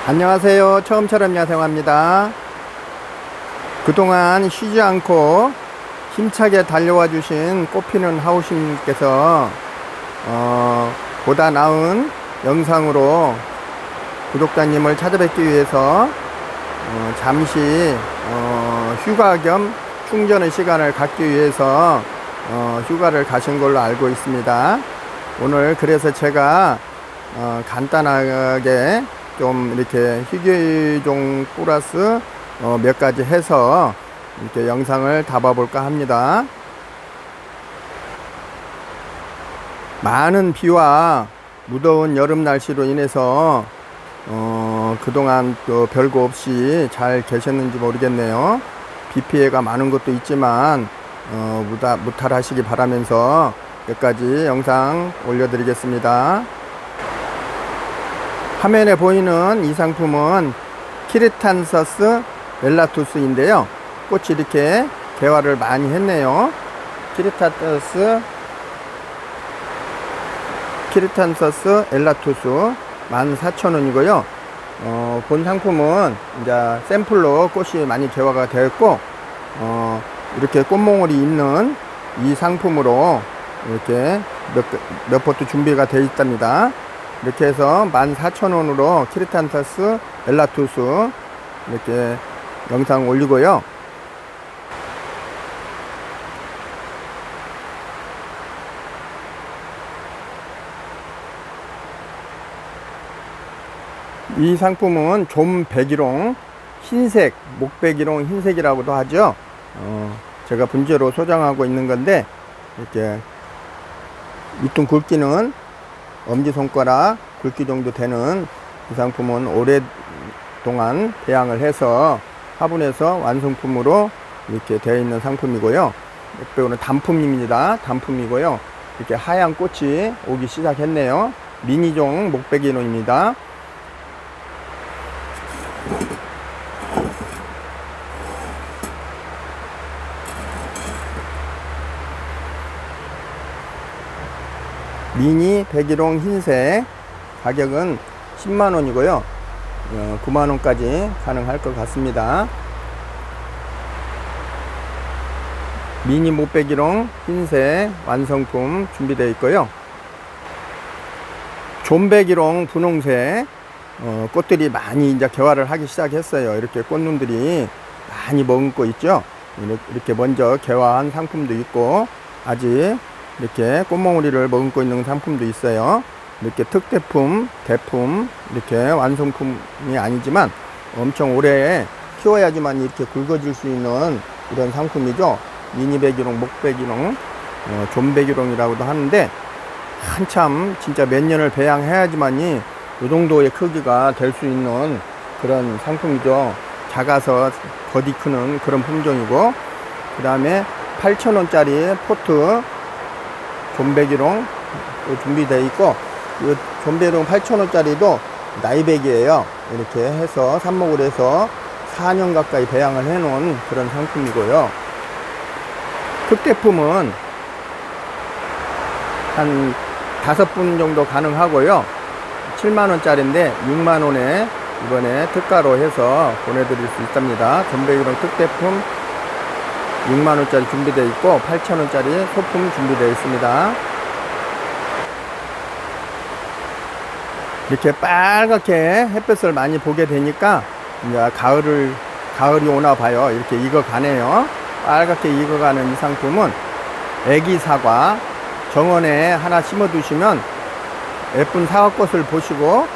안녕하세요. 처음처럼 야생화입니다. 그동안 쉬지 않고 힘차게 달려와 주신 꽃피는 하우스님께서 보다 나은 영상으로 구독자님을 찾아뵙기 위해서 잠시 휴가 겸 충전의 시간을 갖기 위해서 휴가를 가신 걸로 알고 있습니다. 오늘 그래서 제가 간단하게 좀 이렇게 희귀종 플러스 몇 가지 해서 이렇게 영상을 담아볼까 합니다. 많은 비와 무더운 여름 날씨로 인해서 그동안 또 별거 없이 잘 계셨는지 모르겠네요. 비 피해가 많은 것도 있지만 무탈하시기 바라면서 몇 가지 영상 올려드리겠습니다. 화면에 보이는 이 상품은 키리탄서스 엘라투스인데요. 꽃이 이렇게 개화를 많이 했네요. 키리탄서스 엘라투스 14,000원이고요. 본 상품은 이제 샘플로 꽃이 많이 개화가 되었고, 이렇게 꽃몽울이 있는 이 상품으로 이렇게 몇 포트 준비가 되어 있답니다. 이렇게 해서 14,000원으로 키리탄서스 엘라투스 이렇게 영상 올리고요. 이 상품은 좀백일홍 흰색, 목백일홍 흰색이라고도 하죠. 제가 분재로 소장하고 있는 건데, 이렇게 밑둥 굵기는 엄지손가락 굵기 정도 되는 이 상품은 오랫동안 배양을 해서 화분해서 완성품으로 이렇게 되어 있는 상품이고요. 목백은 단품입니다. 단품이고요. 이렇게 하얀 꽃이 오기 시작했네요. 미니종 목백이노입니다. 미니 백일홍 흰색 가격은 10만원이고요 9만원까지 가능할 것 같습니다. 미니 목백일홍 흰색 완성품 준비되어 있고요. 좀백일홍 분홍색 꽃들이 많이 이제 개화를 하기 시작했어요. 이렇게 꽃눈들이 많이 머금고 있죠. 이렇게 먼저 개화한 상품도 있고, 아직 이렇게 꽃몽우리를 머금고 있는 상품도 있어요. 이렇게 특대품, 대품, 이렇게 완성품이 아니지만 엄청 오래 키워야지만 이렇게 굵어질 수 있는 이런 상품이죠. 미니 백일홍, 목백일홍, 좀백일홍이라고도 하는데, 한참 진짜 몇 년을 배양해야지만이 이 정도의 크기가 될 수 있는 그런 상품이죠. 작아서 더디 크는 그런 품종이고, 그 다음에 8,000원짜리 포트 좀백일홍 준비되어 있고, 이 좀백일홍 8,000원짜리도 나이백이에요. 이렇게 해서 삽목을 해서 4년 가까이 배양을 해 놓은 그런 상품이고요. 특대품은 한 5분 정도 가능하고요. 7만원짜리인데 6만원에 이번에 특가로 해서 보내드릴 수 있답니다. 좀백일홍 특대품 6만원짜리 준비되어 있고 8,000원짜리 소품 준비되어 있습니다. 이렇게 빨갛게 햇볕을 많이 보게 되니까 이제 가을이 오나 봐요. 이렇게 익어가네요. 빨갛게 익어가는 이 상품은 애기 사과 정원에 하나 심어 두시면 예쁜 사과꽃을 보시고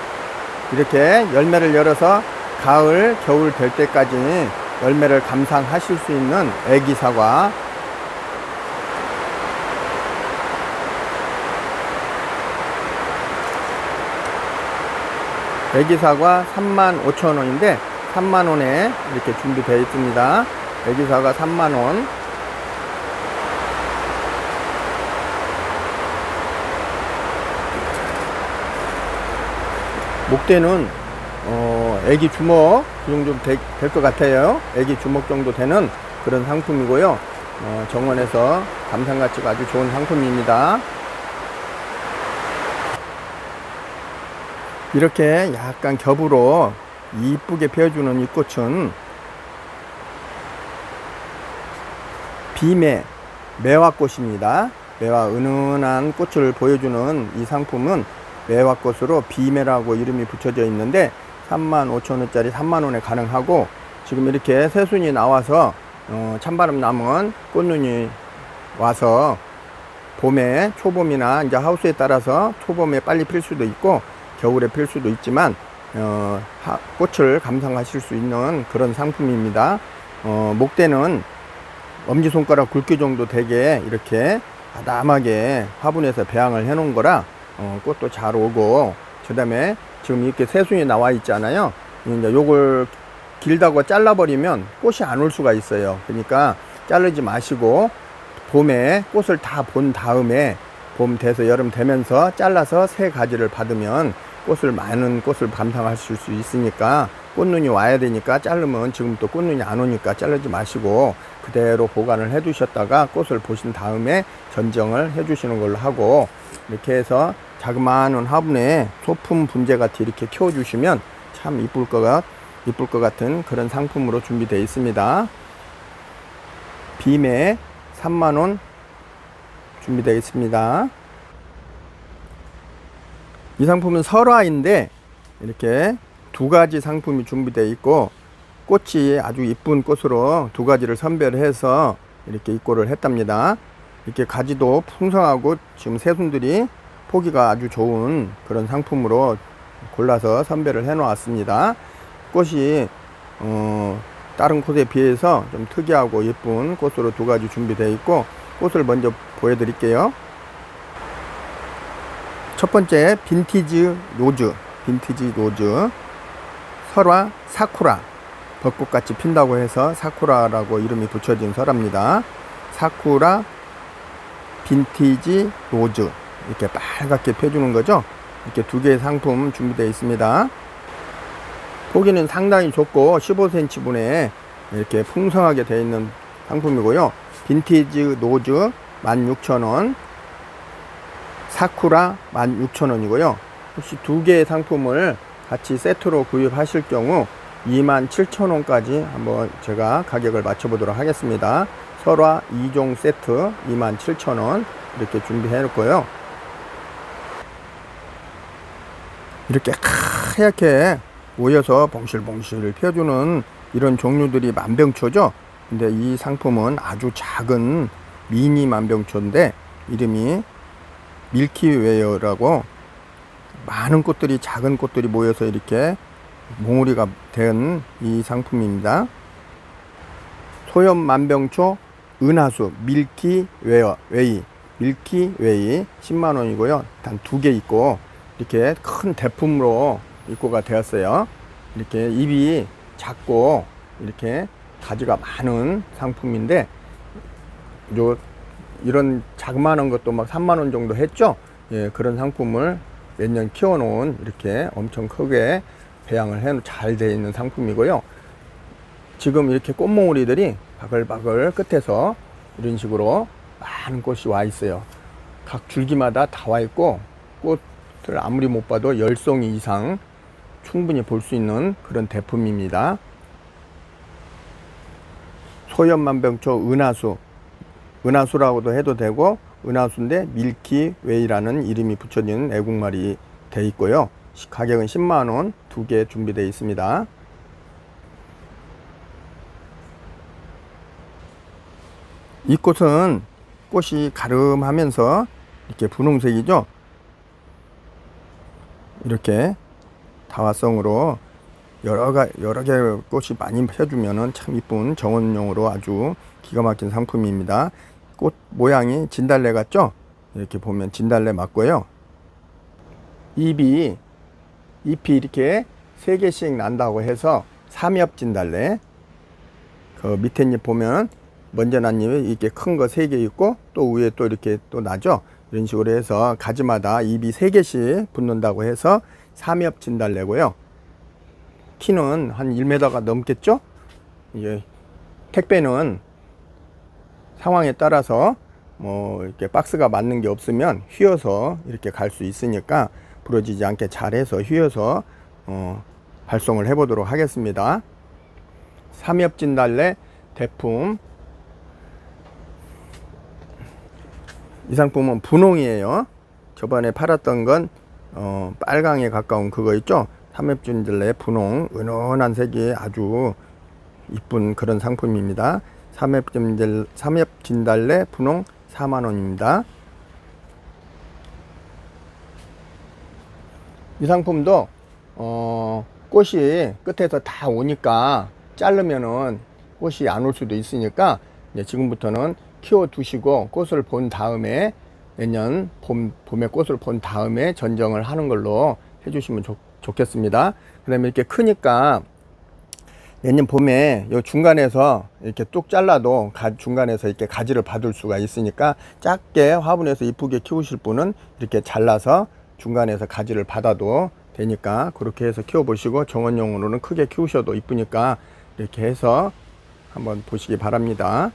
이렇게 열매를 열어서 가을, 겨울 될 때까지 열매를 감상하실 수 있는 애기 사과. 애기 사과 35,000원인데 3만원에 이렇게 준비되어 있습니다. 애기 사과 3만원. 목대는 애기 주먹 그 정도 될 것 같아요. 애기 주먹 정도 되는 그런 상품이고요. 정원에서 감상 가치가 아주 좋은 상품입니다. 이렇게 약간 겹으로 이쁘게 피워주는 이 꽃은 비매 매화꽃입니다. 매화 은은한 꽃을 보여주는 이 상품은 매화꽃으로 비매라고 이름이 붙여져 있는데 35,000원짜리 3만원에 가능하고, 지금 이렇게 새순이 나와서 찬바람 나면 꽃눈이 와서 봄에 초봄이나 이제 하우스에 따라서 초봄에 빨리 필 수도 있고 겨울에 필 수도 있지만 꽃을 감상하실 수 있는 그런 상품입니다. 목대는 엄지손가락 굵기 정도 되게 이렇게 아담하게 화분에서 배양을 해 놓은 거라 꽃도 잘 오고, 그 다음에 지금 이렇게 새순이 나와 있잖아요. 이제 요걸 길다고 잘라버리면 꽃이 안 올 수가 있어요. 그러니까 자르지 마시고 봄에 꽃을 다 본 다음에 봄 돼서 여름 되면서 잘라서 새 가지를 받으면 많은 꽃을 감상하실 수 있으니까, 꽃눈이 와야 되니까 자르면 지금 또 꽃눈이 안 오니까 자르지 마시고 그대로 보관을 해 두셨다가 꽃을 보신 다음에 전정을 해 주시는 걸로 하고, 이렇게 해서 자그마한 화분에 소품 분재 같이 이렇게 키워 주시면 참 이쁠 것 같은 그런 상품으로 준비되어 있습니다. 빔에 3만원 준비되어 있습니다. 이 상품은 설화인데 이렇게 두 가지 상품이 준비되어 있고, 꽃이 아주 이쁜 꽃으로 두 가지를 선별해서 이렇게 입고를 했답니다. 이렇게 가지도 풍성하고 지금 새순들이 포기가 아주 좋은 그런 상품으로 골라서 선별을 해 놓았습니다. 꽃이 다른 꽃에 비해서 좀 특이하고 예쁜 꽃으로 두 가지 준비되어 있고, 꽃을 먼저 보여드릴게요. 첫 번째 빈티지 로즈 설화 사쿠라, 벚꽃같이 핀다고 해서 사쿠라라고 이름이 붙여진 설화입니다. 사쿠라 빈티지 로즈, 이렇게 빨갛게 펴주는 거죠. 이렇게 두 개의 상품 준비되어 있습니다. 포기는 상당히 좁고 15cm 분에 이렇게 풍성하게 되어 있는 상품이고요. 빈티지 로즈 16,000원, 사쿠라 16,000원이고요. 혹시 두 개의 상품을 같이 세트로 구입하실 경우 27,000원까지 한번 제가 가격을 맞춰보도록 하겠습니다. 설화 2종 세트 27,000원 이렇게 준비해 놓고요. 이렇게 하얗게 모여서 봉실봉실 펴주는 이런 종류들이 만병초죠. 근데 이 상품은 아주 작은 미니 만병초인데 이름이 밀키웨어라고, 많은 꽃들이 작은 꽃들이 모여서 이렇게 몽우리가 된 이 상품입니다. 소염 만병초 은하수 밀키웨이 10만원이고요. 단 두 개 있고 이렇게 큰 대품으로 입고가 되었어요. 이렇게 잎이 작고 이렇게 가지가 많은 상품인데, 이런 자그마한 것도 막 3만원 정도 했죠. 예, 그런 상품을 몇 년 키워놓은 이렇게 엄청 크게 배양을 해 잘 되어 있는 상품이고요. 지금 이렇게 꽃몽우리들이 바글바글 끝에서 이런 식으로 많은 꽃이 와 있어요. 각 줄기마다 다 와 있고 꽃을 아무리 못 봐도 10송이 이상 충분히 볼 수 있는 그런 대품입니다. 소염만병초 은하수라고도 해도 되고, 은하수인데 밀키웨이라는 이름이 붙여진 애국말이 되어 있고요. 가격은 10만원 두 개 준비되어 있습니다. 이 꽃은 꽃이 가름하면서 이렇게 분홍색이죠. 이렇게 다화성으로 여러 개 꽃이 많이 펴주면은 참 이쁜 정원용으로 아주 기가 막힌 상품입니다. 꽃 모양이 진달래 같죠? 이렇게 보면 진달래 맞고요. 잎이 이렇게 3개씩 난다고 해서 삼엽진달래. 그 밑에 잎 보면 먼저 난 잎이 이렇게 큰 거 3개 있고 또 위에 또 이렇게 또 나죠. 이런 식으로 해서 가지마다 잎이 3개씩 붙는다고 해서 삼엽진달래고요. 키는 한 1m가 넘겠죠. 이게 택배는 상황에 따라서 뭐 이렇게 박스가 맞는 게 없으면 휘어서 이렇게 갈 수 있으니까 부러지지 않게 잘해서 휘어서 발송을 해 보도록 하겠습니다. 삼엽진달래 대품. 이 상품은 분홍이에요. 저번에 팔았던 건 빨강에 가까운 그거 있죠. 삼엽진달래 분홍, 은은한 색이 아주 이쁜 그런 상품입니다. 삼엽진달래 분홍 4만원입니다. 이 상품도 꽃이 끝에서 다 오니까 자르면은 꽃이 안 올 수도 있으니까 이제 지금부터는 키워 두시고 꽃을 본 다음에 내년 봄에 꽃을 본 다음에 전정을 하는 걸로 해주시면 좋겠습니다. 그 다음에 이렇게 크니까 내년 봄에 요 중간에서 이렇게 뚝 잘라도 중간에서 이렇게 가지를 받을 수가 있으니까 작게 화분에서 이쁘게 키우실 분은 이렇게 잘라서 중간에서 가지를 받아도 되니까 그렇게 해서 키워 보시고, 정원용으로는 크게 키우셔도 이쁘니까 이렇게 해서 한번 보시기 바랍니다.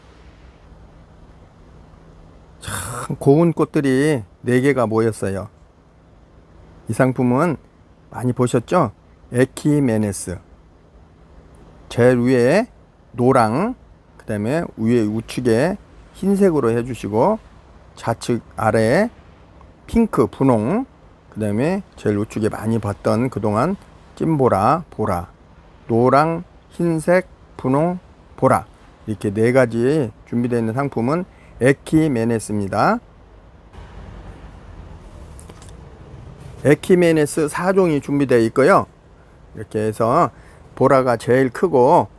참 고운 꽃들이 4개가 모였어요. 이 상품은 많이 보셨죠? 에키메네스. 제일 위에 노랑, 그 다음에 위에 우측에 흰색으로 해주시고, 좌측 아래에 핑크, 분홍, 그 다음에 제일 우측에 많이 봤던 그동안 찐보라, 보라, 노랑, 흰색, 분홍, 보라, 이렇게 4가지 준비되어 있는 상품은 에키메네스입니다. 에키메네스 4종이 준비되어 있고요. 이렇게 해서 보라가 제일 크고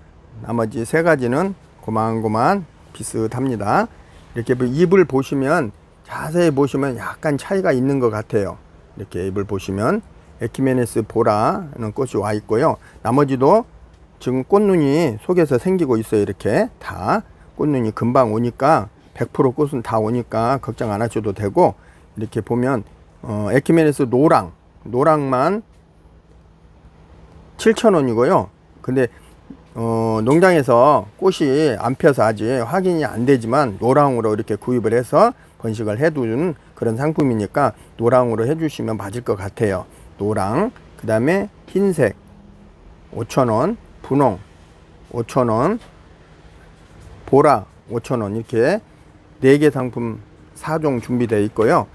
나머지 3가지는 고만고만 비슷합니다. 이렇게 잎을 보시면, 자세히 보시면 약간 차이가 있는 것 같아요. 이렇게 잎을 보시면 에키메네스 보라는 꽃이 와 있고요. 나머지도 지금 꽃눈이 속에서 생기고 있어요. 이렇게 다 꽃눈이 금방 오니까 100% 꽃은 다 오니까 걱정 안 하셔도 되고, 이렇게 보면 에키메네스 노랑만 7,000원이고요. 근데 농장에서 꽃이 안 펴서 아직 확인이 안 되지만 노랑으로 이렇게 구입을 해서 번식을 해두는 그런 상품이니까 노랑으로 해주시면 맞을 것 같아요. 노랑, 그 다음에 흰색 5,000원, 분홍 5,000원, 보라 5,000원, 이렇게 4개 상품 4종 준비되어 있고요.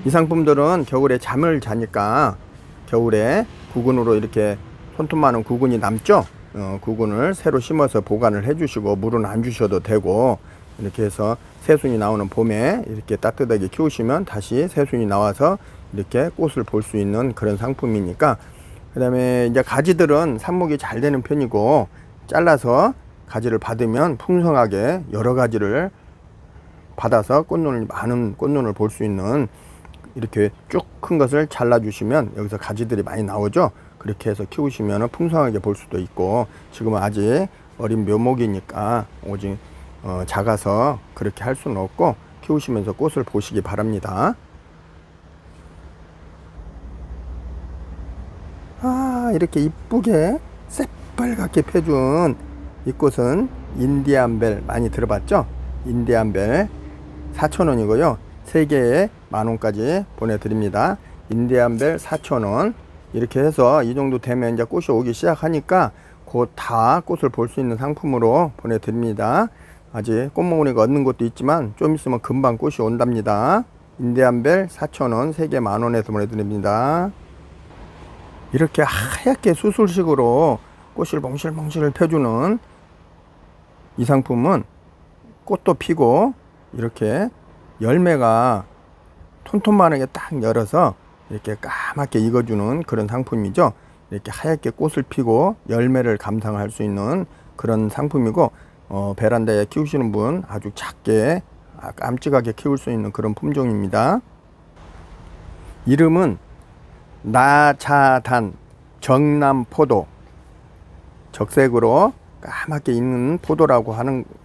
이 상품들은 겨울에 잠을 자니까 겨울에 구근으로 이렇게 손톱 많은 구근이 남죠. 구근을 새로 심어서 보관을 해주시고 물은 안 주셔도 되고, 이렇게 해서 새순이 나오는 봄에 이렇게 따뜻하게 키우시면 다시 새순이 나와서 이렇게 꽃을 볼 수 있는 그런 상품이니까. 그 다음에 이제 가지들은 삽목이 잘 되는 편이고, 잘라서 가지를 받으면 풍성하게 여러 가지를 받아서 많은 꽃눈을 볼 수 있는, 이렇게 쭉 큰 것을 잘라 주시면 여기서 가지들이 많이 나오죠. 그렇게 해서 키우시면 풍성하게 볼 수도 있고, 지금은 아직 어린 묘목이니까 오직 작아서 그렇게 할 수는 없고, 키우시면서 꽃을 보시기 바랍니다. 이렇게 이쁘게 새빨갛게 펴준 이 꽃은 인디안벨, 많이 들어봤죠? 인디안벨 4,000원이고요. 3개에 10,000원까지 보내드립니다. 인디안벨 4,000원. 이렇게 해서 이 정도 되면 이제 꽃이 오기 시작하니까 곧 다 꽃을 볼 수 있는 상품으로 보내드립니다. 아직 꽃몽우리가 얻는 것도 있지만 좀 있으면 금방 꽃이 온답니다. 인디안벨 4,000원, 3개 10,000원에서 보내드립니다. 이렇게 하얗게 수술식으로 꽃을 몽실몽실 펴주는 이 상품은 꽃도 피고 이렇게 열매가 톤톤만하게 딱 열어서 이렇게 까맣게 익어주는 그런 상품이죠. 이렇게 하얗게 꽃을 피고 열매를 감상할 수 있는 그런 상품이고, 베란다에 키우시는 분 아주 작게 깜찍하게 키울 수 있는 그런 품종입니다. 이름은 나차단 정남포도, 적색으로 까맣게 익는 포도라고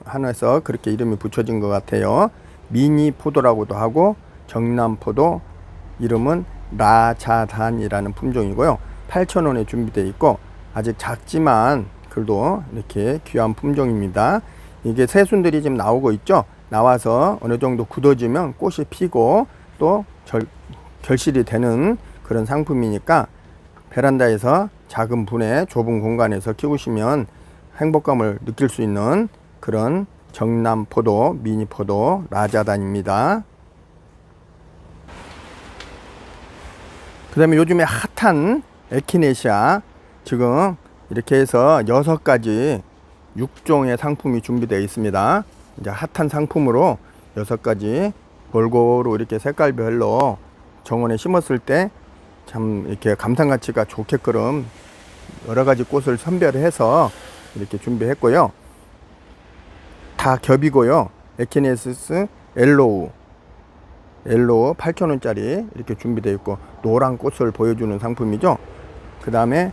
하면서 그렇게 이름이 붙여진 것 같아요. 미니 포도라고도 하고, 정남포도, 이름은 나차단이라는 품종이고요. 8,000원에 준비되어 있고, 아직 작지만 그래도 이렇게 귀한 품종입니다. 이게 새순들이 지금 나오고 있죠. 나와서 어느 정도 굳어지면 꽃이 피고 또 결실이 되는 그런 상품이니까 베란다에서 작은 분에 좁은 공간에서 키우시면 행복감을 느낄 수 있는 그런 정남포도, 미니포도, 라자단입니다. 그 다음에 요즘에 핫한 에키네시아, 지금 이렇게 해서 6가지 6종의 상품이 준비되어 있습니다. 이제 핫한 상품으로 6가지 골고루 이렇게 색깔별로 정원에 심었을 때 참 이렇게 감상 가치가 좋게끔 여러 가지 꽃을 선별해서 이렇게 준비했고요. 다 겹이고요. 에키네시스 엘로우 8,000원짜리 이렇게 준비되어 있고, 노란 꽃을 보여주는 상품이죠. 그 다음에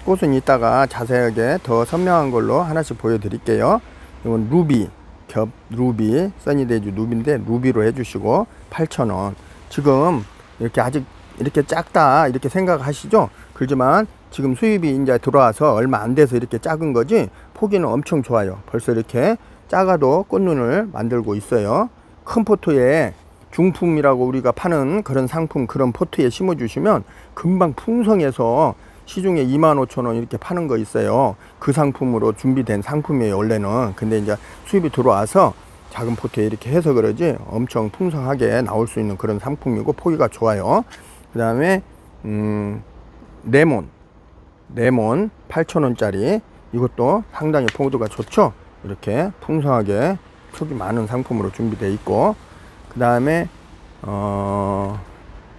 꽃은 이따가 자세하게 더 선명한 걸로 하나씩 보여드릴게요. 이건 루비, 겹 루비, 써니데이즈 루비인데 루비로 해주시고 8,000원. 지금 이렇게 아직 이렇게 작다 이렇게 생각하시죠? 그렇지만 지금 수입이 이제 들어와서 얼마 안 돼서 이렇게 작은 거지, 포기는 엄청 좋아요. 벌써 이렇게 작아도 꽃눈을 만들고 있어요. 큰 포트에 중품이라고 우리가 파는 그런 상품, 그런 포트에 심어 주시면 금방 풍성해서 시중에 25,000원 이렇게 파는 거 있어요. 그 상품으로 준비된 상품이에요, 원래는. 근데 이제 수입이 들어와서 작은 포트에 이렇게 해서 그러지 엄청 풍성하게 나올 수 있는 그런 상품이고 포기가 좋아요. 그 다음에 레몬 8,000원짜리, 이것도 상당히 포도가 좋죠. 이렇게 풍성하게 촉이 많은 상품으로 준비되어 있고, 그 다음에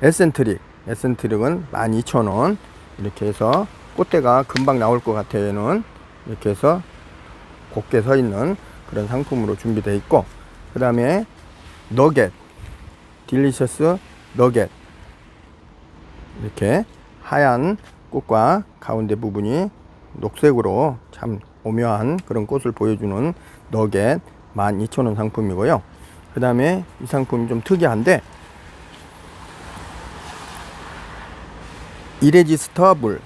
에센트릭은 12,000원 이렇게 해서 꽃대가 금방 나올 것 같아요. 얘는 이렇게 해서 곱게 서 있는 그런 상품으로 준비되어 있고, 그 다음에 너겟, 딜리셔스 너겟, 이렇게 하얀 꽃과 가운데 부분이 녹색으로 참 오묘한 그런 꽃을 보여주는 너겟 12,000원 상품이고요. 그 다음에 이 상품이 좀 특이한데, 이레지스 터블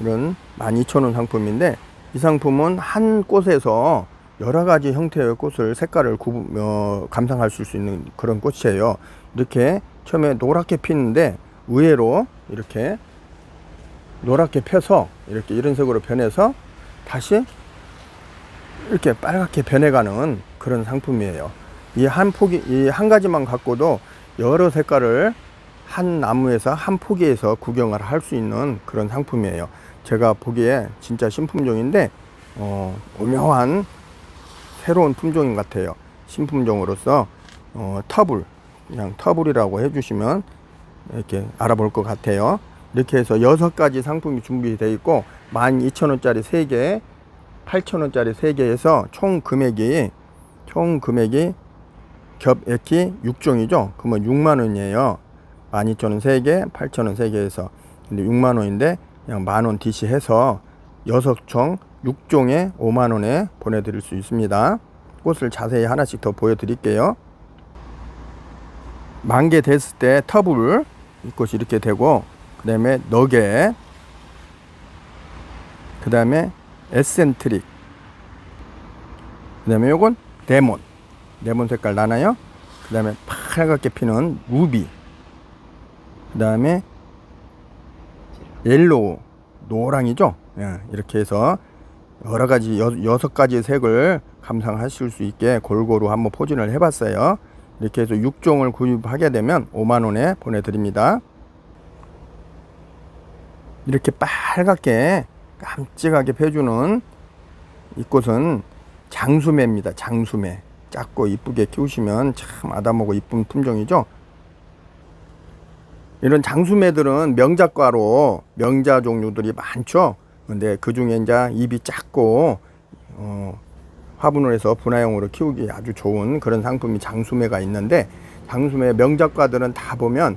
이런 12,000원 상품인데, 이 상품은 한 꽃에서 여러 가지 형태의 꽃을 색깔을 감상할 수 있는 그런 꽃이에요. 이렇게 처음에 노랗게 피는데 의외로 이렇게 노랗게 펴서 이렇게 이런 색으로 변해서 다시 이렇게 빨갛게 변해가는 그런 상품이에요. 이 한 가지만 갖고도 여러 색깔을 한 나무에서 한 포기에서 구경을 할 수 있는 그런 상품이에요. 제가 보기에 진짜 신품종인데 오묘한 새로운 품종인 것 같아요. 신품종으로서 그냥 터블이라고 해주시면 이렇게 알아볼 것 같아요. 이렇게 해서 6가지 상품이 준비되어 있고 12,000원짜리 3개, 8,000원짜리 3개에서 총 금액이 겹액기 6종이죠. 그러면 6만원이에요. 12,000원 3개, 8,000원 3개에서. 근데 6만원인데 그냥 만원 DC 해서 6총 6종에 5만원에 보내드릴 수 있습니다. 꽃을 자세히 하나씩 더 보여드릴게요. 만개 됐을 때 터블, 이 꽃이 이렇게 되고, 그 다음에 너겟, 그 다음에 에센트릭, 그 다음에 요건 레몬 색깔 나나요? 그 다음에 파랗게 피는 루비, 그 다음에 옐로우, 노랑이죠. 이렇게 해서 여러 가지 6가지 색을 감상하실 수 있게 골고루 한번 포진을 해봤어요. 이렇게 해서 6종을 구입하게 되면 5만원에 보내드립니다. 이렇게 빨갛게 깜찍하게 펴주는 이 꽃은 장수매입니다. 장수매. 작고 이쁘게 키우시면 참 아담하고 이쁜 품종이죠. 이런 장수매들은 명자과로 명자 종류들이 많죠. 근데 그 중에 이제 잎이 작고 화분을 해서 분화형으로 키우기 아주 좋은 그런 상품이 장수매가 있는데, 장수매 명작과들은 다 보면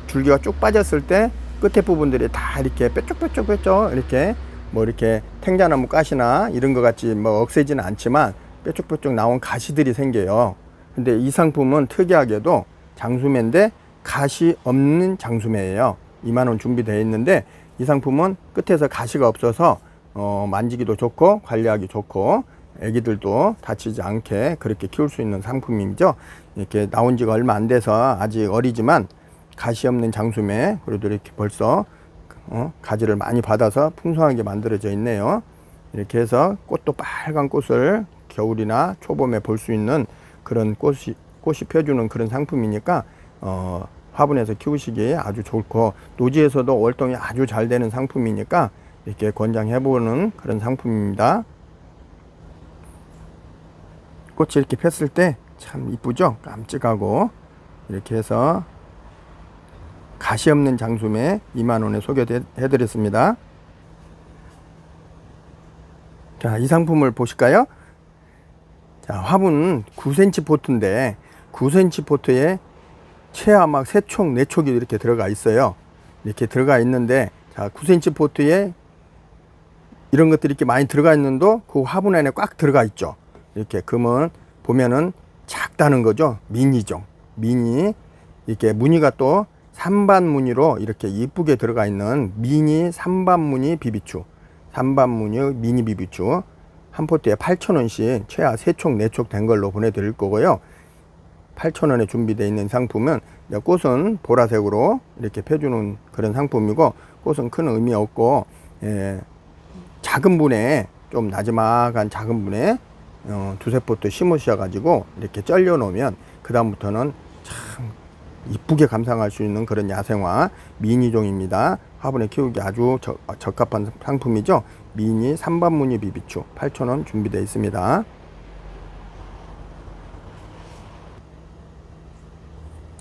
줄기가 쭉 빠졌을 때 끝에 부분들이 다 이렇게 뾰족뾰족 이렇게 뭐 이렇게 탱자나무 가시나 이런 것 같이 뭐 억세지는 않지만 뾰족뾰족 나온 가시들이 생겨요. 근데 이 상품은 특이하게도 장수매인데 가시 없는 장수매예요. 2만원 준비되어 있는데, 이 상품은 끝에서 가시가 없어서 만지기도 좋고 관리하기 좋고 애기들도 다치지 않게 그렇게 키울 수 있는 상품이죠. 이렇게 나온 지가 얼마 안 돼서 아직 어리지만 가시 없는 장수매, 그래도 이렇게 벌써 가지를 많이 받아서 풍성하게 만들어져 있네요. 이렇게 해서 꽃도 빨간 꽃을 겨울이나 초봄에 볼 수 있는 그런 꽃이 펴주는 그런 상품이니까 화분에서 키우시기에 아주 좋고, 노지에서도 월동이 아주 잘 되는 상품이니까 이렇게 권장해보는 그런 상품입니다. 꽃이 이렇게 폈을 때 참 이쁘죠? 깜찍하고. 이렇게 해서 가시 없는 장수매 2만원에 소개해드렸습니다. 자, 이 상품을 보실까요? 자, 화분 9cm 포트인데 9cm 포트에 최하막 3촉, 4촉이 이렇게 들어가 있어요. 이렇게 들어가 있는데, 자, 9cm 포트에 이런 것들이 이렇게 많이 들어가 있는데 그 화분 안에 꽉 들어가 있죠. 이렇게 그러면 보면은 작다는 거죠. 미니종. 미니. 이렇게 무늬가 또 3반 무늬로 이렇게 이쁘게 들어가 있는 미니 3반 무늬 비비추. 3반 무늬 미니 비비추. 한 포트에 8,000원씩 최하 3촉, 4촉 된 걸로 보내드릴 거고요. 8,000원에 준비되어 있는 상품은, 꽃은 보라색으로 이렇게 펴주는 그런 상품이고, 꽃은 큰 의미 없고, 작은 분에, 좀 나지막한 작은 분에 두세 포트 심으셔 가지고 이렇게 쩔려 놓으면 그 다음부터는 참 이쁘게 감상할 수 있는 그런 야생화 미니종입니다. 화분에 키우기 아주 적합한 상품이죠. 미니 3반 무늬 비비추 8,000원 준비되어 있습니다.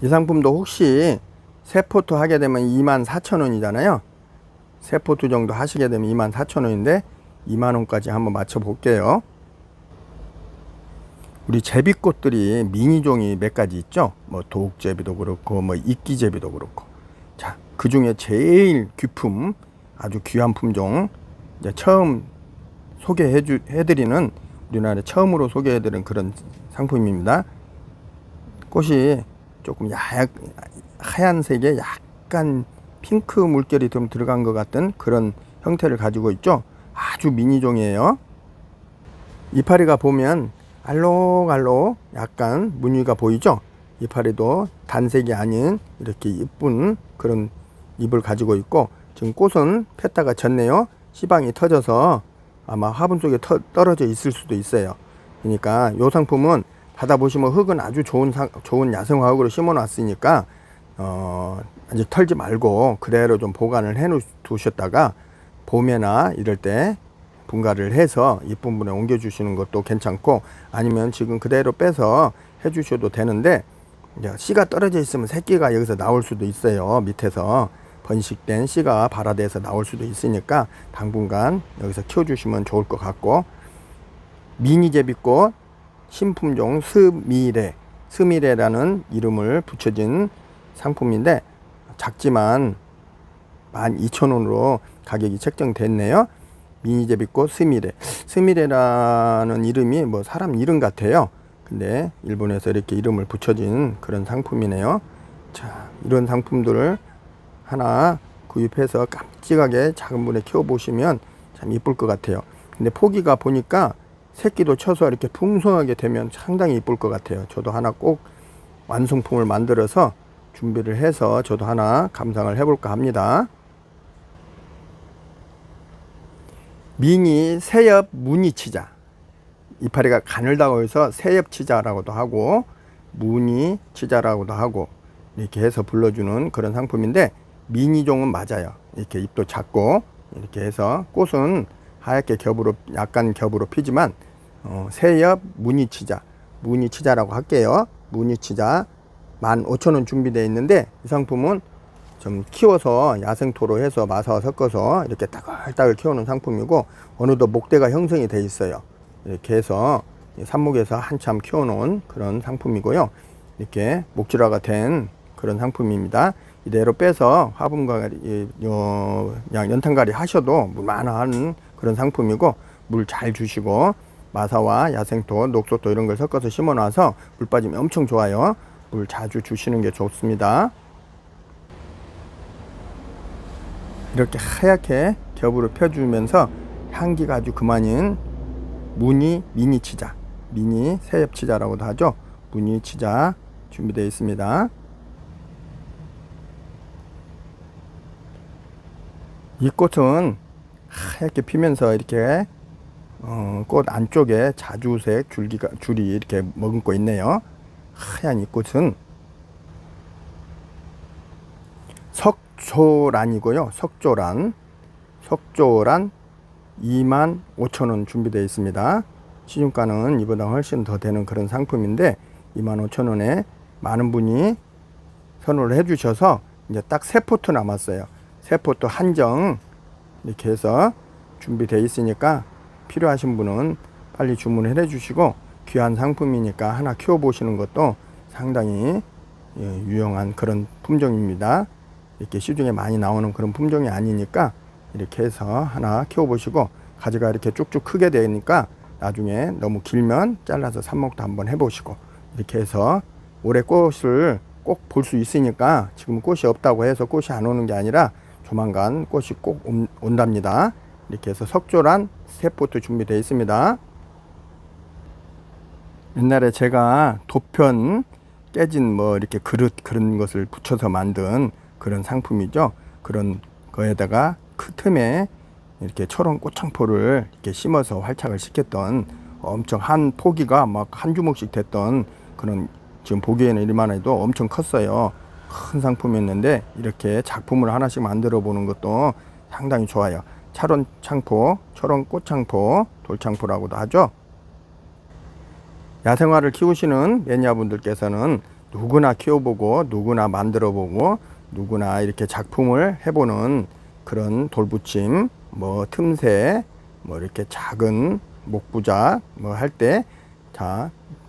이 상품도 혹시 3포트 하게 되면 24,000원이잖아요. 3포트 정도 하시게 되면 24,000원인데 2만원까지 한번 맞춰 볼게요. 우리 제비꽃들이 미니종이 몇 가지 있죠. 뭐 도옥제비도 그렇고 뭐 이끼제비도 그렇고. 자, 그 중에 제일 귀품, 아주 귀한 품종, 이제 처음 소개해드리는, 우리나라에 처음으로 소개해드리는 그런 상품입니다. 꽃이 조금 하얀색에 약간 핑크 물결이 좀 들어간 것 같은 그런 형태를 가지고 있죠. 아주 미니종이에요. 이파리가 보면 알록알록 약간 무늬가 보이죠. 이파리도 단색이 아닌 이렇게 이쁜 그런 잎을 가지고 있고, 지금 꽃은 폈다가 졌네요. 씨방이 터져서 아마 화분 속에 떨어져 있을 수도 있어요. 그러니까 이 상품은 받아보시면, 흙은 아주 좋은 야생화학으로 심어 놨으니까 아직 털지 말고 그대로 좀 보관을 해 두셨다가 봄에나 이럴 때 분갈이를 해서 이쁜 분에 옮겨 주시는 것도 괜찮고, 아니면 지금 그대로 빼서 해 주셔도 되는데, 씨가 떨어져 있으면 새끼가 여기서 나올 수도 있어요. 밑에서 번식된 씨가 발화돼서 나올 수도 있으니까 당분간 여기서 키워 주시면 좋을 것 같고, 미니 제비꽃 신품종 스미레라는 이름을 붙여진 상품인데, 작지만 12,000원으로 가격이 책정됐네요. 미니 제비꽃 스미레라는 이름이 뭐 사람 이름 같아요. 근데 일본에서 이렇게 이름을 붙여진 그런 상품이네요. 자, 이런 상품들을 하나 구입해서 깜찍하게 작은 분에 키워 보시면 참 이쁠 것 같아요. 근데 포기가 보니까 새끼도 쳐서 이렇게 풍성하게 되면 상당히 이쁠 것 같아요. 저도 하나 꼭 완성품을 만들어서 준비를 해서 저도 하나 감상을 해볼까 합니다. 미니 새엽 무늬치자. 이파리가 가늘다고 해서 새엽치자라고도 하고 무늬치자라고도 하고 이렇게 해서 불러주는 그런 상품인데, 미니종은 맞아요. 이렇게 잎도 작고 이렇게 해서 꽃은 하얗게 약간 겹으로 피지만 새엽 무늬치자라고 할게요. 무늬치자 15,000원 준비되어 있는데, 이 상품은 좀 키워서 야생토로 해서 마사와 섞어서 이렇게 따글따글 키우는 상품이고, 어느덧 목대가 형성이 돼 있어요. 이렇게 해서 삽목에서 한참 키워놓은 그런 상품이고요. 이렇게 목질화가 된 그런 상품입니다. 이대로 빼서 화분가리, 연탄가리 하셔도 무난한 그런 상품이고, 물 잘 주시고 마사와 야생토, 녹소토 이런 걸 섞어서 심어 놔서 물 빠짐이 엄청 좋아요. 물 자주 주시는 게 좋습니다. 이렇게 하얗게 겹으로 펴주면서 향기가 아주 그만인 미니치자, 미니 새엽치자라고도 하죠. 무늬치자 준비되어 있습니다. 이 꽃은 하얗게 피면서 이렇게 꽃 안쪽에 자주색 줄이 이렇게 머금고 있네요. 하얀 이 꽃은 석조란이고요. 석조란 25,000원 준비되어 있습니다. 시중가는 이보다 훨씬 더 되는 그런 상품인데 25,000원에 많은 분이 선호를 해 주셔서 이제 딱 3포트 남았어요. 3포트 한정 이렇게 해서 준비되어 있으니까 필요하신 분은 빨리 주문을 해 주시고, 귀한 상품이니까 하나 키워 보시는 것도 상당히 유용한 그런 품종입니다. 이렇게 시중에 많이 나오는 그런 품종이 아니니까 이렇게 해서 하나 키워 보시고, 가지가 이렇게 쭉쭉 크게 되니까 나중에 너무 길면 잘라서 삽목도 한번 해 보시고, 이렇게 해서 올해 꽃을 꼭 볼 수 있으니까, 지금 꽃이 없다고 해서 꽃이 안 오는 게 아니라 조만간 꽃이 꼭 온답니다. 이렇게 해서 석조란 3포트 준비되어 있습니다. 옛날에 제가 도편 깨진 이렇게 그런 것을 붙여서 만든 그런 상품이죠. 그런 거에다가 그 틈에 이렇게 초롱 꽃창포를 이렇게 심어서 활착을 시켰던, 엄청 한 포기가 막 한 주먹씩 됐던 그런, 지금 보기에는 이만 해도 엄청 컸어요. 큰 상품이었는데 이렇게 작품을 하나씩 만들어 보는 것도 상당히 좋아요. 차롱 창포, 초롱 꽃창포, 돌창포라고도 하죠. 야생화를 키우시는 매니아분들께서는 누구나 키워보고 누구나 만들어보고 누구나 이렇게 작품을 해보는 그런 돌붙임, 틈새, 이렇게 작은 목부작 할 때,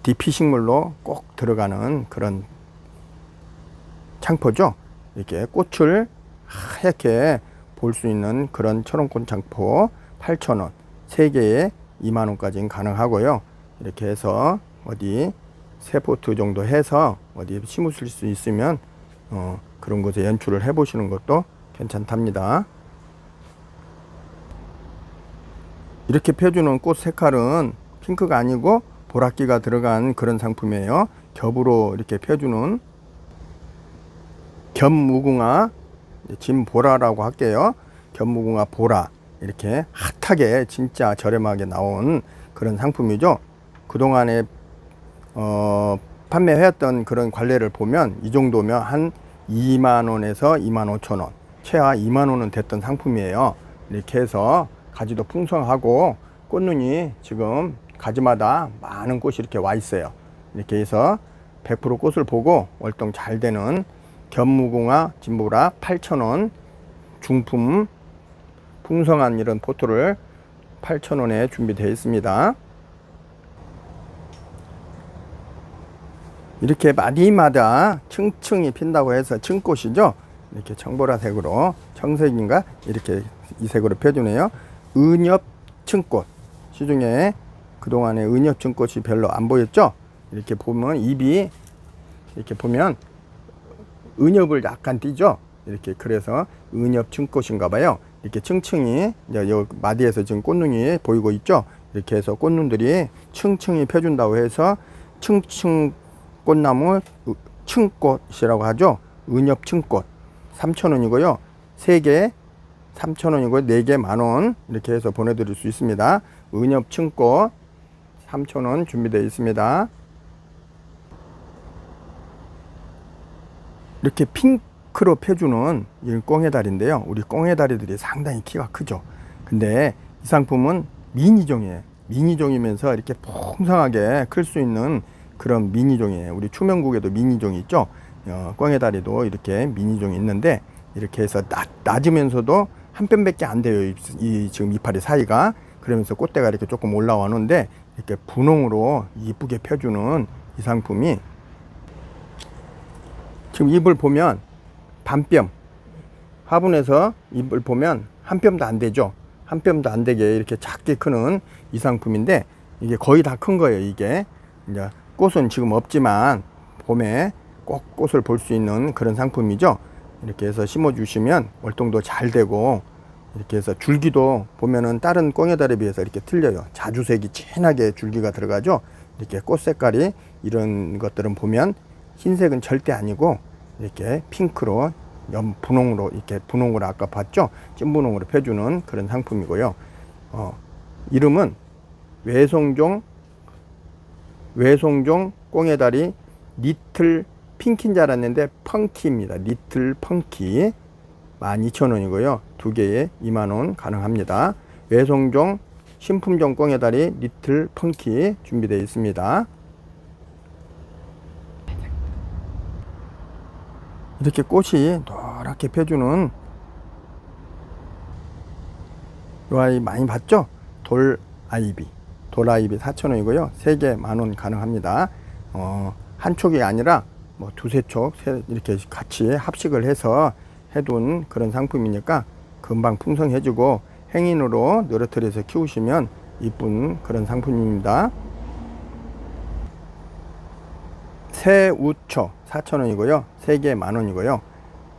DP 식물로 꼭 들어가는 그런 창포죠. 이렇게 꽃을 하얗게 볼 수 있는 그런 초롱꽃 창포 8,000원, 3개에 20,000원까지는 가능하고요. 이렇게 해서 어디 3포트 정도 해서 어디 심으실 수 있으면 그런 곳에 연출을 해 보시는 것도 괜찮답니다. 이렇게 펴주는 꽃 색깔은 핑크가 아니고 보랏기가 들어간 그런 상품이에요. 겹으로 이렇게 펴주는 겹무궁화 진보라라고 할게요. 겹무궁화 보라, 이렇게 핫하게 진짜 저렴하게 나온 그런 상품이죠. 그동안에 판매했던 그런 관례를 보면 이 정도면 한 20,000원에서 25,000원, 최하 20,000원은 됐던 상품이에요. 이렇게 해서 가지도 풍성하고 꽃눈이 지금 가지마다 많은 꽃이 이렇게 와 있어요. 이렇게 해서 100% 꽃을 보고 월동 잘 되는 겹무궁화 진보라 8,000원 중품 풍성한 이런 포트를 8,000원에 준비되어 있습니다. 이렇게 마디마다 층층이 핀다고 해서 층꽃이죠. 이렇게 청보라색으로, 청색인가 이렇게 이 색으로 펴주네요. 은엽 층꽃, 시중에 그동안에 은엽 층꽃이 별로 안 보였죠. 이렇게 보면 잎이 이렇게 보면 은엽을 약간 띄죠. 이렇게, 그래서 은엽 층꽃인가 봐요. 이렇게 층층이 이제 요 마디에서 지금 꽃눈이 보이고 있죠. 이렇게 해서 꽃눈들이 층층이 펴준다고 해서 층층 꽃나무 층꽃이라고 하죠. 은엽 층꽃 3,000원이고요. 3개 3,000원이고 4개 만원, 이렇게 해서 보내드릴 수 있습니다. 은엽 층꽃 3,000원 준비되어 있습니다. 이렇게 핑크로 펴주는 이 꽁해다리인데요. 우리 꽁해다리들이 상당히 키가 크죠. 근데 이 상품은 미니종이에요. 미니종이면서 이렇게 풍성하게 클 수 있는 그런 미니종이에요. 우리 추명국에도 미니종이 있죠. 꽁해다리도 이렇게 미니종이 있는데, 이렇게 해서 낮으면서도 한 뼘밖에 안 돼요. 이 지금 이파리 사이가. 그러면서 꽃대가 이렇게 조금 올라오는데, 이렇게 분홍으로 이쁘게 펴주는 이 상품이, 지금 잎을 보면 반뼘, 화분에서 잎을 보면 한 뼘도 안 되죠. 한 뼘도 안 되게 이렇게 작게 크는 이 상품인데, 이게 거의 다 큰 거예요. 이게 이제 꽃은 지금 없지만 봄에 꼭 꽃을 볼 수 있는 그런 상품이죠. 이렇게 해서 심어 주시면 월동도 잘 되고, 이렇게 해서 줄기도 보면은 다른 꽁해달에 비해서 이렇게 틀려요. 자주색이 진하게 줄기가 들어가죠. 이렇게 꽃 색깔이, 이런 것들은 보면 흰색은 절대 아니고 이렇게 핑크로 분홍으로 이렇게 분홍으로 아까 봤죠? 찐분홍으로 펴주는 그런 상품이고요. 이름은 외송종 꽁에다리 리틀 핑키인 줄 알았는데 펑키입니다. 리틀 펑키 12,000원이고요. 두 개에 2만원 가능합니다. 외송종 신품종 꽁에다리 리틀 펑키 준비되어 있습니다. 이렇게 꽃이 노랗게 펴주는 이 아이 많이 봤죠? 돌아이비 4,000원이고요. 3개 10,000원 가능합니다. 한 촉이 아니라 뭐 두세 촉 이렇게 같이 합식을 해서 해둔 그런 상품이니까 금방 풍성해지고 행인으로 너러터리에서 키우시면 이쁜 그런 상품입니다. 새우초 4,000원이고요. 3개 10,000원이고요.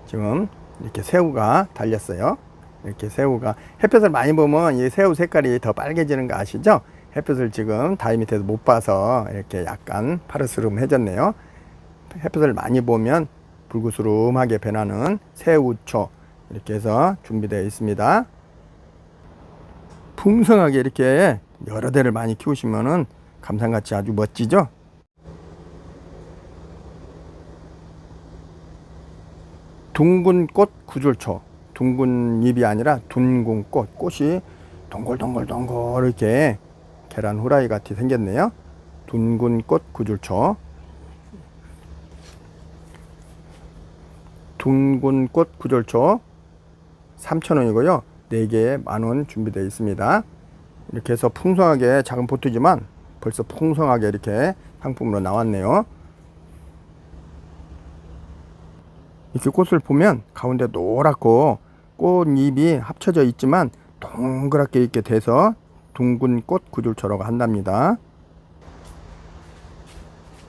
지금 이렇게 새우가 달렸어요. 이렇게 새우가 햇볕을 많이 보면 이 새우 색깔이 더 빨개지는 거 아시죠? 햇볕을 지금 다리 밑에서 못 봐서 이렇게 약간 파르스름해졌네요. 햇볕을 많이 보면 붉으스름하게 변하는 새우초 이렇게 해서 준비되어 있습니다. 풍성하게 이렇게 여러 대를 많이 키우시면은 감상같이 아주 멋지죠? 둥근꽃 구줄초, 둥근 잎이 아니라 둥근 꽃이 동글동글 이렇게 계란 후라이 같이 생겼네요. 둥근꽃 구줄초, 둥근꽃 구줄초 3,000원이고요. 4개에 10,000원 준비되어 있습니다. 이렇게 해서 풍성하게 작은 포트지만 벌써 풍성하게 이렇게 상품으로 나왔네요. 이렇게 꽃을 보면 가운데 노랗고 꽃잎이 합쳐져 있지만 동그랗게 이렇게 돼서 둥근 꽃 구줄초라고 한답니다.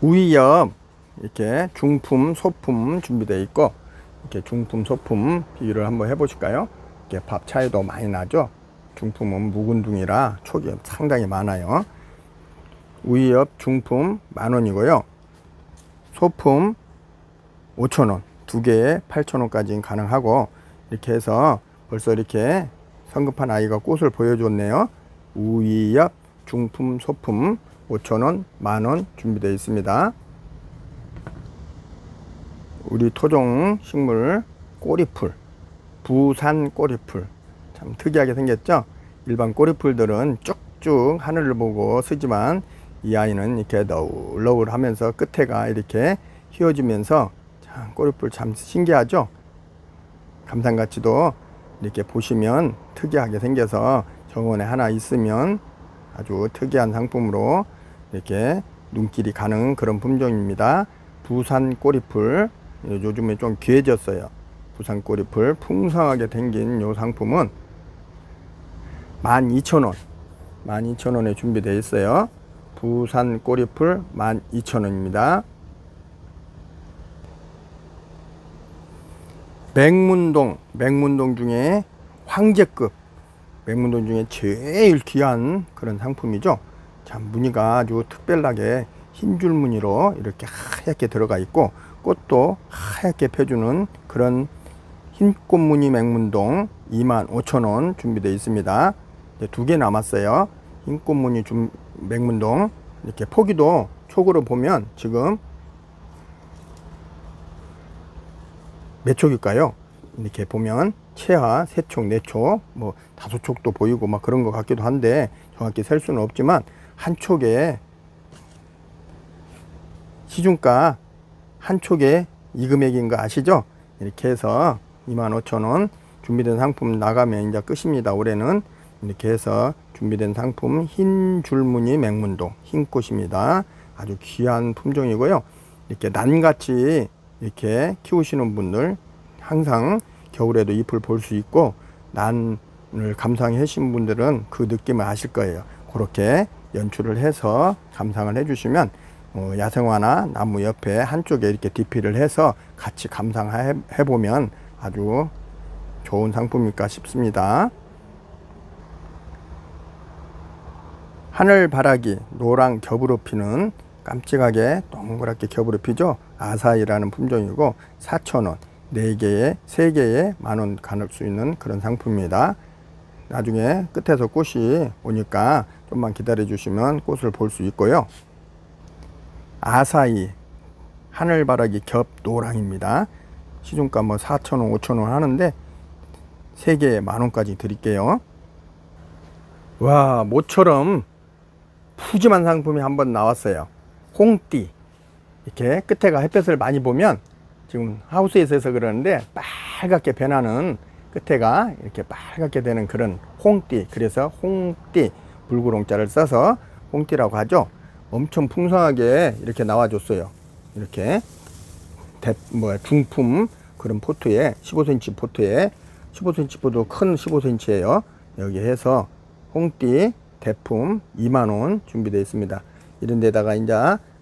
우이 옆 이렇게 중품, 소품 준비되어 있고 이렇게 중품, 소품 비교를 한번 해보실까요? 이렇게 밥 차이도 많이 나죠? 중품은 묵은둥이라 촉이 상당히 많아요. 우이 옆 중품 10,000원이고요. 소품 5,000원. 2개에 8,000원까지 가능하고 이렇게 해서 벌써 이렇게 성급한 아이가 꽃을 보여줬네요. 우이엽 중품 소품 5,000원 10,000원 준비되어 있습니다. 우리 토종 식물 꼬리풀, 부산 꼬리풀 참 특이하게 생겼죠. 일반 꼬리풀들은 쭉쭉 하늘을 보고 쓰지만 이 아이는 이렇게 너울너울 하면서 끝에가 이렇게 휘어지면서 꼬리풀 참 신기하죠. 감상가치도 이렇게 보시면 특이하게 생겨서 정원에 하나 있으면 아주 특이한 상품으로 이렇게 눈길이 가는 그런 품종입니다. 부산 꼬리풀 요즘에 좀 귀해졌어요. 부산 꼬리풀 풍성하게 생긴 요 상품은 12,000원 12,000원에 준비되어 있어요. 부산 꼬리풀 12,000원입니다. 맹문동 중에 황제급 맹문동 중에 제일 귀한 그런 상품이죠. 참 무늬가 아주 특별하게 흰 줄 무늬로 이렇게 하얗게 들어가 있고 꽃도 하얗게 펴주는 그런 흰 꽃무늬 맹문동 25,000원 준비되어 있습니다. 이제 2개 남았어요. 흰 꽃무늬 맹문동 이렇게 포기도 촉으로 보면 지금 몇 촉일까요? 이렇게 보면 채화 3촉, 4촉, 뭐 5촉도 보이고 막 그런 것 같기도 한데 정확히 셀 수는 없지만 한 촉에 시중가 한 촉에 이 금액인 거 아시죠? 이렇게 해서 25,000원 준비된 상품 나가면 이제 끝입니다. 올해는 이렇게 해서 준비된 상품 흰 줄무늬 맹문동 흰 꽃입니다. 아주 귀한 품종이고요. 이렇게 난같이 이렇게 키우시는 분들 항상 겨울에도 잎을 볼 수 있고 난을 감상해 하신 분들은 그 느낌을 아실 거예요. 그렇게 연출을 해서 감상을 해 주시면 야생화나 나무 옆에 한쪽에 이렇게 디피를 해서 같이 감상해 보면 아주 좋은 상품일까 싶습니다. 하늘바라기 노랑 겹으로 피는 깜찍하게 동그랗게 겹으로 피죠. 아사이라는 품종이고 4,000원 4개에 3개에 10,000원 가는 수 있는 그런 상품입니다. 나중에 끝에서 꽃이 오니까 좀만 기다려 주시면 꽃을 볼 수 있고요. 아사히 하늘바라기 겹 노랑입니다. 시중가 뭐 4,000원 5,000원 하는데 3개에 10,000원까지 드릴게요. 와, 모처럼 푸짐한 상품이 한번 나왔어요. 홍띠. 이렇게 끝에가 햇볕을 많이 보면 지금 하우스에서 해서 그러는데 빨갛게 변하는, 끝에가 이렇게 빨갛게 되는 그런 홍띠. 그래서 홍띠, 불구롱자를 써서 홍띠라고 하죠. 엄청 풍성하게 이렇게 나와줬어요. 이렇게 중품 그런 포트에 15cm 포트에 15cm보다 큰 15cm예요. 여기 해서 홍띠 대품 20,000원 준비되어 있습니다. 이런 데다가 이제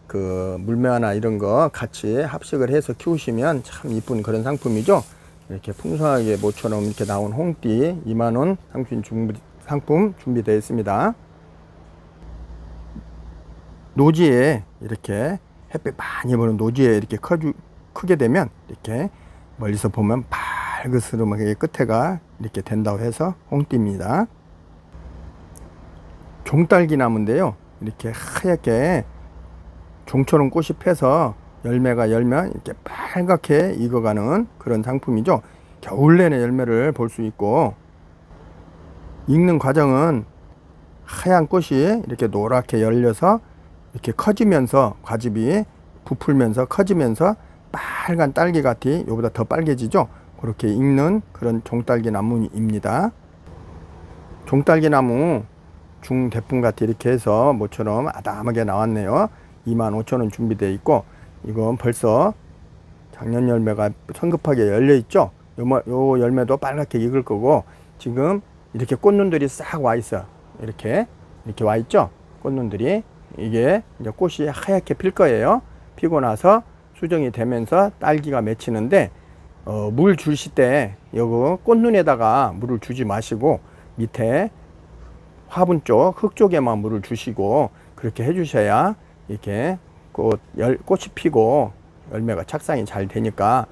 그 물매화나 이런 거 같이 합식을 해서 키우시면 참 이쁜 그런 상품이죠. 이렇게 풍성하게 모처럼 이렇게 나온 홍띠 20,000원 상품 준비되어 있습니다. 노지에 이렇게 햇빛 많이 보는 노지에 이렇게 크게 되면 이렇게 멀리서 보면 밝으스름하게 끝에가 이렇게 된다고 해서 홍띠입니다. 종딸기 나무인데요. 이렇게 하얗게 종처럼 꽃이 펴서 열매가 열면 이렇게 빨갛게 익어가는 그런 상품이죠. 겨울 내내 열매를 볼 수 있고, 익는 과정은 하얀 꽃이 이렇게 노랗게 열려서 이렇게 커지면서 과즙이 부풀면서 커지면서 빨간 딸기 같이 요보다 더 빨개지죠. 그렇게 익는 그런 종딸기 나무입니다. 종딸기 나무 중대품 같이 이렇게 해서 모처럼 아담하게 나왔네요. 25,000원 준비되어 있고, 이건 벌써 작년 열매가 성급하게 열려 있죠. 요 열매도 빨갛게 익을 거고, 지금 이렇게 꽃눈들이 싹 와 있어. 이렇게 와 있죠. 꽃눈들이. 이게 이제 꽃이 하얗게 필 거예요. 피고 나서 수정이 되면서 딸기가 맺히는데, 물 주실 때 요거 꽃눈에다가 물을 주지 마시고 밑에 화분 쪽, 흙 쪽에만 물을 주시고 그렇게 해 주셔야 이렇게 꽃이 피고 열매가 착상이 잘 되니까,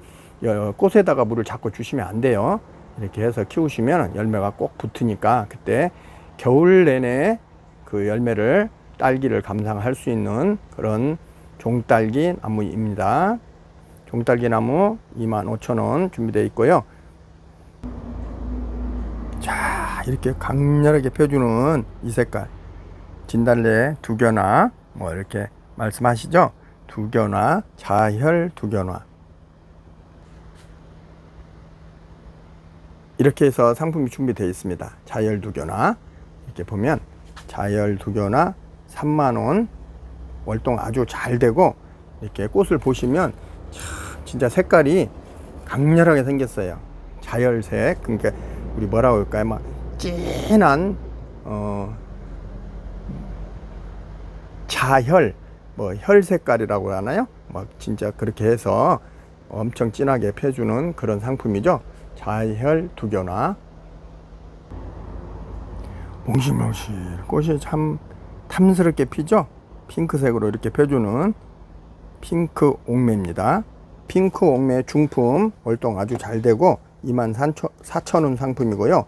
꽃에다가 물을 자꾸 주시면 안 돼요. 이렇게 해서 키우시면 열매가 꼭 붙으니까 그때 겨울 내내 그 열매를, 딸기를 감상할 수 있는 그런 종딸기 나무입니다. 종딸기 나무 25,000원 준비되어 있고요. 자, 이렇게 강렬하게 펴주는 이 색깔, 진달래 두견화, 뭐 이렇게 말씀하시죠. 두견화, 자혈 두견화. 이렇게 해서 상품이 준비되어 있습니다. 자혈 두견화. 이렇게 보면 자혈 두견화 30,000원, 월동 아주 잘 되고, 이렇게 꽃을 보시면 진짜 색깔이 강렬하게 생겼어요. 자혈색. 그러니까 우리 뭐라고 할까요? 막 진한 자혈, 뭐 혈 색깔이라고 하나요? 막 진짜 그렇게 해서 엄청 진하게 펴주는 그런 상품이죠. 자혈 두견화. 몽실몽실 꽃이 참 탐스럽게 피죠. 핑크색으로 이렇게 펴주는 핑크 옥매입니다. 핑크 옥매 중품, 월동 아주 잘 되고 24,000원 상품이고요.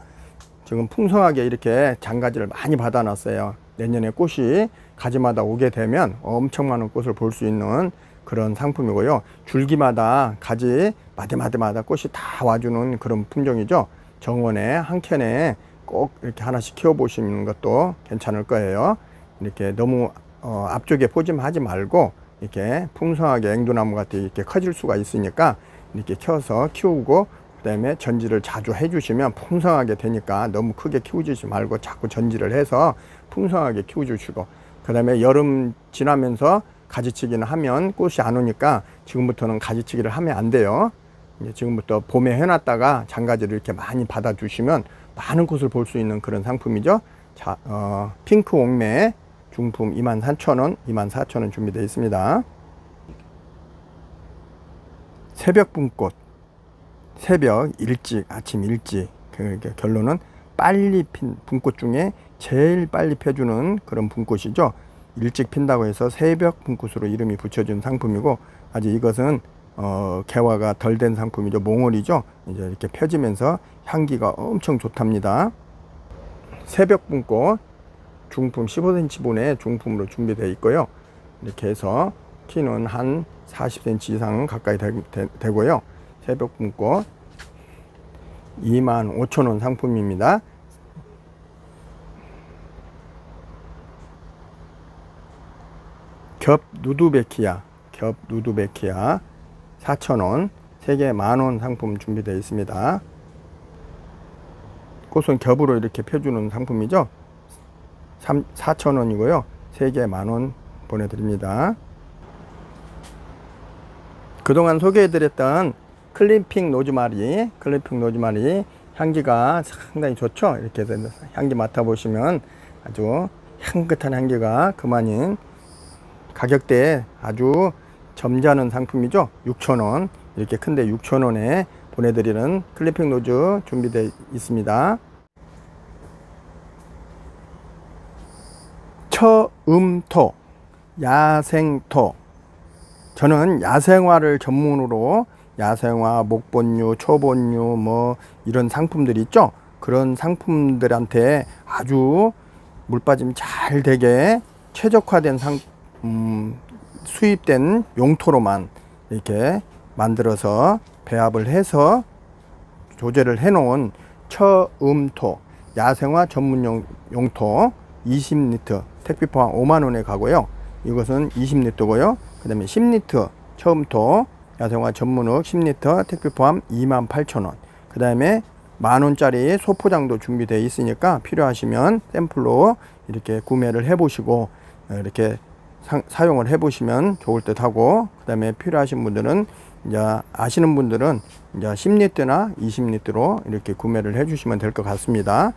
지금 풍성하게 이렇게 장가지를 많이 받아놨어요. 내년에 꽃이 가지마다 오게 되면 엄청 많은 꽃을 볼 수 있는 그런 상품이고요. 줄기마다 가지 마디마디마다 꽃이 다 와주는 그런 품종이죠. 정원에 한 켠에 꼭 이렇게 하나씩 키워보시는 것도 괜찮을 거예요. 이렇게 너무 앞쪽에 포짐하지 말고 이렇게 풍성하게 앵두나무 같이 이렇게 커질 수가 있으니까 이렇게 켜서 키우고, 그 다음에 전지를 자주 해주시면 풍성하게 되니까 너무 크게 키우지 말고 자꾸 전지를 해서 풍성하게 키워주시고, 그 다음에 여름 지나면서 가지치기는 하면 꽃이 안 오니까 지금부터는 가지치기를 하면 안 돼요. 이제 지금부터 봄에 해놨다가 장가지를 이렇게 많이 받아주시면 많은 꽃을 볼 수 있는 그런 상품이죠. 자, 핑크 옥매 중품 24,000원, 24,000원 준비되어 있습니다. 새벽 분꽃, 새벽 일찍, 아침 일찍. 그러니까 결론은 빨리 핀 분꽃 중에 제일 빨리 펴주는 그런 분꽃이죠. 일찍 핀다고 해서 새벽 분꽃으로 이름이 붙여진 상품이고, 아직 이것은 개화가 덜 된 상품이죠. 몽월이죠. 이제 이렇게 펴지면서 향기가 엄청 좋답니다. 새벽분꽃 중품 15cm분의 중품으로 준비되어 있고요. 이렇게 해서 키는 한 40cm 이상 가까이 되고요. 새벽분꽃 25,000원 상품입니다. 겹 누드베키아 4,000원, 3개 10,000원 상품 준비되어 있습니다. 꽃은 겹으로 이렇게 펴주는 상품이죠. 4,000원이고요. 3개 10,000원 보내드립니다. 그동안 소개해드렸던 클리핑 로즈마리 향기가 상당히 좋죠. 이렇게 해서 향기 맡아보시면 아주 향긋한 향기가 그만인 가격대에 아주 점잖은 상품이죠. 6,000원, 이렇게 큰데 6,000원에 보내드리는 클리핑 로즈 준비되어 있습니다. 처음토, 야생토. 저는 야생화를 전문으로 야생화, 목본류, 초본류 뭐 이런 상품들이 있죠. 그런 상품들한테 아주 물빠짐 잘 되게 최적화된 수입된 용토로만 이렇게 만들어서 배합을 해서 조제를 해 놓은 처음토 야생화 전문 용토 20리터 택배 포함 5만원에 가고요. 이것은 20리터고요. 그 다음에 10리터 처음토 야생화 전문흙 10리터 택배 포함 28,000원. 그 다음에 만원짜리 소포장도 준비되어 있으니까 필요하시면 샘플로 이렇게 구매를 해 보시고 이렇게 사용을 해 보시면 좋을 듯 하고, 그 다음에 필요하신 분들은 이제 아시는 분들은 이제 10리터나 20리터로 이렇게 구매를 해 주시면 될 것 같습니다.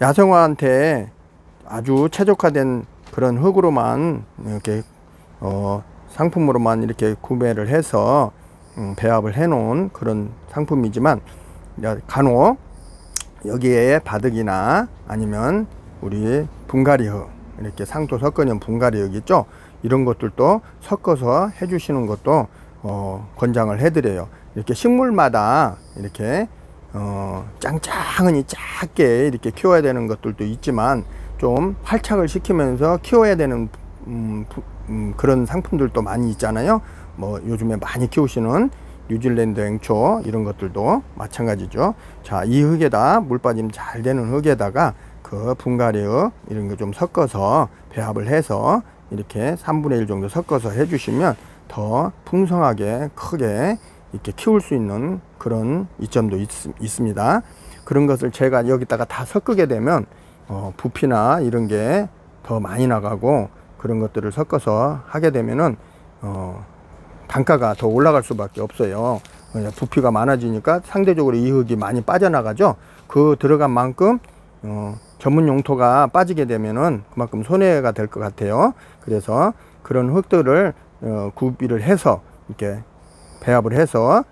야생화한테 아주 최적화된 그런 흙으로만 이렇게 상품으로만 이렇게 구매를 해서 배합을 해 놓은 그런 상품이지만 간혹 여기에 바득이나 아니면 우리 분갈이흙 이렇게 상토 섞어놓은 분갈이흙 있죠. 이런 것들도 섞어서 해 주시는 것도 권장을 해 드려요. 이렇게 식물마다 이렇게 짱짱하니 작게 이렇게 키워야 되는 것들도 있지만 좀 활착을 시키면서 키워야 되는 그런 상품들도 많이 있잖아요. 뭐 요즘에 많이 키우시는 뉴질랜드 앵초 이런 것들도 마찬가지죠. 자, 이 흙에다 물 빠짐 잘 되는 흙에다가 그 분갈이흙 이런 거 좀 섞어서 배합을 해서 이렇게 3분의 1 정도 섞어서 해주시면 더 풍성하게 크게 이렇게 키울 수 있는 그런 이점도 있습니다. 그런 것을 제가 여기다가 다 섞게 되면 부피나 이런 게 더 많이 나가고, 그런 것들을 섞어서 하게 되면은 단가가 더 올라갈 수밖에 없어요. 부피가 많아지니까 상대적으로 이 흙이 많이 빠져나가죠. 그 들어간 만큼 전문 용토가 빠지게 되면은 그만큼 손해가 될 것 같아요. 그래서 그런 흙들을 구비를 해서 이렇게 배합을 해서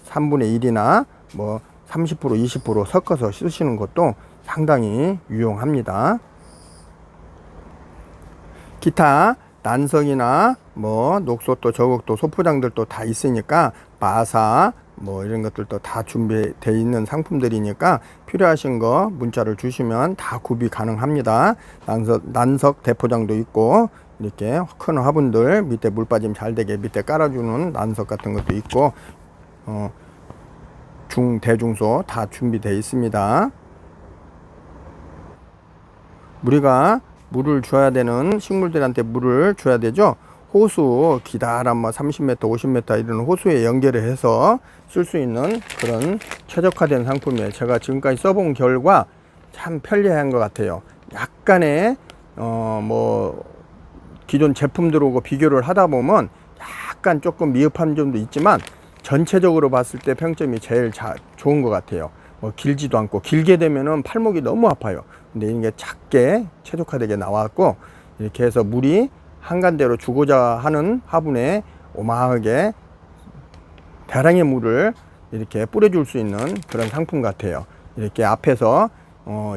3분의 1이나 뭐 30% 20% 섞어서 쓰시는 것도 상당히 유용합니다. 기타 난석이나 뭐 녹소토, 저곡토, 소포장들도 다 있으니까 마사 뭐 이런 것들도 다 준비되어 있는 상품들이니까 필요하신 거 문자를 주시면 다 구비 가능합니다. 난석 대포장도 있고 이렇게 큰 화분들 밑에 물 빠짐 잘 되게 밑에 깔아주는 난석 같은 것도 있고 중, 대중소 다 준비되어 있습니다. 우리가 물을 줘야 되는 식물들한테 물을 줘야 되죠. 호수 기다란 뭐 30m 50m 이런 호수에 연결을 해서 쓸 수 있는 그런 최적화된 상품이에요. 제가 지금까지 써본 결과 참 편리한 것 같아요. 약간의 뭐 기존 제품들하고 비교를 하다 보면 약간 조금 미흡한 점도 있지만 전체적으로 봤을 때 평점이 제일 좋은 것 같아요. 뭐 길지도 않고, 길게 되면은 팔목이 너무 아파요. 근데 이게 작게 최적화되게 나왔고, 이렇게 해서 물이 한간대로 주고자 하는 화분에 오마하게 대량의 물을 이렇게 뿌려줄 수 있는 그런 상품 같아요. 이렇게 앞에서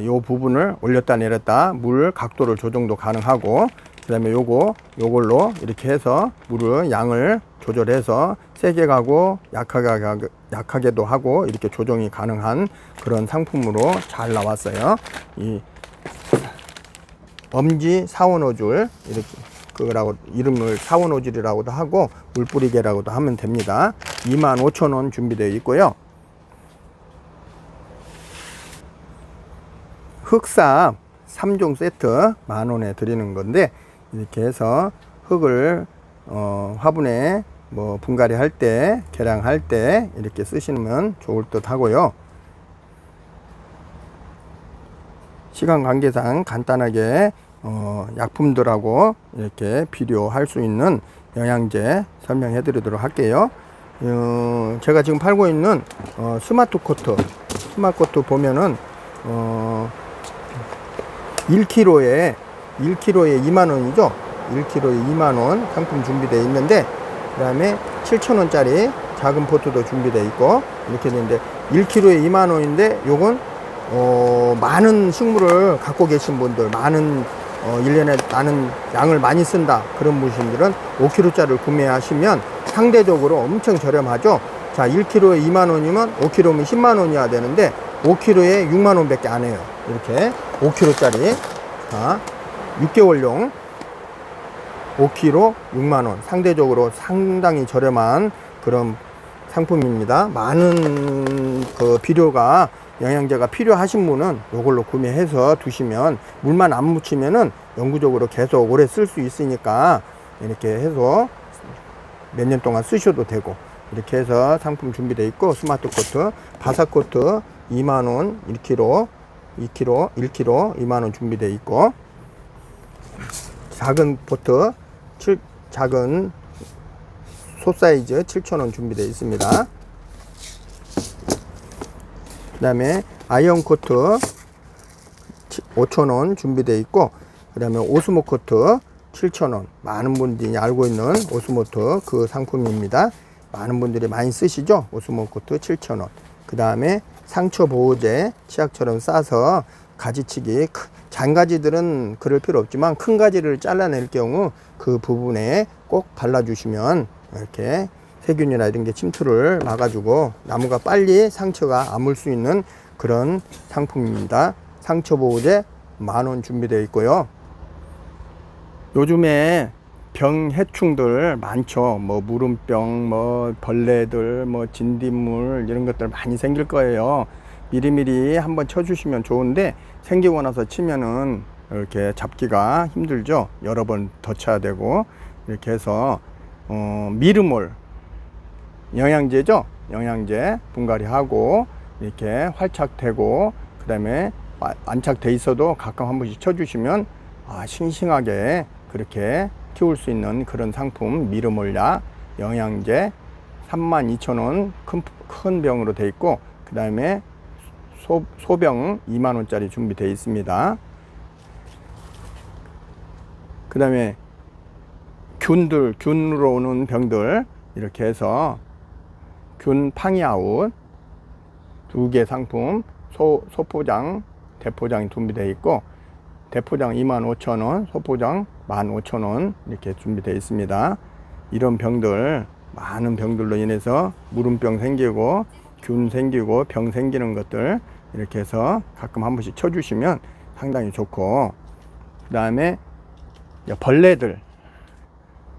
이 부분을 올렸다 내렸다 물 각도를 조정도 가능하고, 다음에 요걸로 이렇게 해서 물을 양을 조절해서 세게 가고 약하게도 하고 이렇게 조정이 가능한 그런 상품으로 잘 나왔어요. 이 엄지 사원호줄, 이렇게 그거라고 이름을 사원호줄이라고도 하고 물뿌리개라고도 하면 됩니다. 25,000원 준비되어 있고요. 흑삽 3종 세트 10,000원에 드리는 건데, 이렇게 해서 흙을 화분에 뭐 분갈이 할 때, 개량할 때 이렇게 쓰시면 좋을 듯 하고요. 시간 관계상 간단하게 약품들하고 이렇게 비교할 수 있는 영양제 설명해 드리도록 할게요. 제가 지금 팔고 있는 스마트 코트 보면은 1kg에 2만원이죠. 1kg에 2만원 상품 준비되어 있는데, 그 다음에 7,000원짜리 작은 포트도 준비되어 있고 이렇게 되는데, 1kg에 2만원인데 요건 많은 식물을 갖고 계신 분들, 1년에 나는 양을 많이 쓴다 그런 분들은 5kg짜리를 구매하시면 상대적으로 엄청 저렴하죠. 자, 1kg에 2만원이면 5kg면 10만원이어야 되는데 5kg에 6만원 밖에 안 해요. 이렇게 5kg짜리 6개월용 5kg 6만원, 상대적으로 상당히 저렴한 그런 상품입니다. 많은 그 비료가 영양제가 필요하신 분은 이걸로 구매해서 두시면 물만 안 묻히면은 영구적으로 계속 오래 쓸 수 있으니까 이렇게 해서 몇 년 동안 쓰셔도 되고, 이렇게 해서 상품 준비되어 있고, 스마트 코트, 바삭 코트 2만원 1kg 2만원 준비되어 있고, 작은 포트 작은 소 사이즈 7,000원 준비되어 있습니다. 그 다음에 아이언 코트 5,000원 준비되어 있고, 그 다음에 오스모 코트 7,000원, 많은 분들이 알고 있는 오스모트 그 상품입니다. 많은 분들이 많이 쓰시죠. 오스모 코트 7,000원. 그 다음에 상처 보호제 치약처럼 싸서 가지치기, 장가지들은 그럴 필요 없지만 큰 가지를 잘라낼 경우 그 부분에 꼭 발라주시면 이렇게 세균이나 이런 게 침투를 막아주고 나무가 빨리 상처가 아물 수 있는 그런 상품입니다. 상처 보호제 10,000원 준비되어 있고요. 요즘에 병 해충들 많죠. 뭐 무름병, 뭐 벌레들, 뭐 진딧물 이런 것들 많이 생길 거예요. 미리미리 한번 쳐주시면 좋은데, 생기고 나서 치면은 이렇게 잡기가 힘들죠. 여러 번 더 쳐야 되고, 이렇게 해서 미르몰 영양제죠. 영양제 분갈이 하고 이렇게 활착되고, 그 다음에 안착돼 있어도 가끔 한 번씩 쳐주시면 싱싱하게 그렇게 키울 수 있는 그런 상품, 미르몰약 영양제 32,000원 큰 병으로 돼 있고, 그 다음에 소병 2만원짜리 준비되어 있습니다. 그 다음에 균으로 오는 병들, 이렇게 해서 균 팡이아웃 2개 상품, 소포장, 대포장이 준비되어 있고, 대포장 25,000원, 소포장 15,000원 이렇게 준비되어 있습니다. 이런 병들, 많은 병들로 인해서 무름병 생기고 균 생기고 병 생기는 것들 이렇게 해서 가끔 한 번씩 쳐주시면 상당히 좋고, 그 다음에 벌레들,